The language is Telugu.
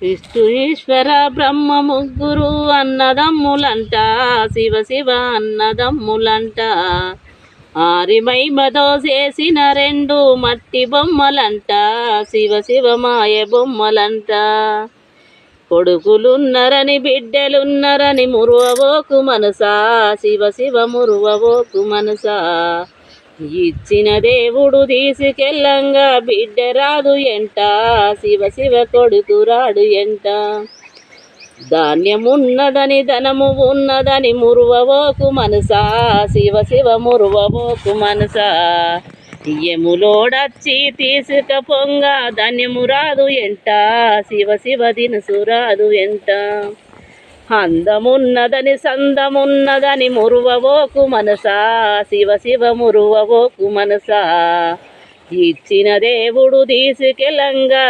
విష్ణు ఈశ్వర బ్రహ్మ ముగ్గురు అన్నదమ్ములంట, శివ శివ అన్నదమ్ములంట. ఆరిమైమతో చేసిన రెండు మట్టి బొమ్మలంట, శివ శివ మాయ బొమ్మలంట. కొడుకులున్నరని బిడ్డలున్నరని మురువబోకు మనసా, శివ శివ మురువబోకు మనసా. ఇచ్చిన దేవుడు తీసుకెళ్ళంగా బిడ్డ రాదు ఎంట, శివ శివ కొడుకు రాడు ఎంట. ధాన్యమున్నదని ధనము ఉన్నదని మురువబోకు మనసా, శివ శివ మురువబోకు మనసా. యములోడచ్చి తీసుకపోంగ ధన్యము రాదు ఎంట, శివ శివ దినుసు రాదు ఎంట. అందమున్నదని సందమున్నదని మురువబోకు మనసా, శివ శివ మురువబోకు మనసా. ఇచ్చిన దేవుడు తీసుకెళ్ళంగా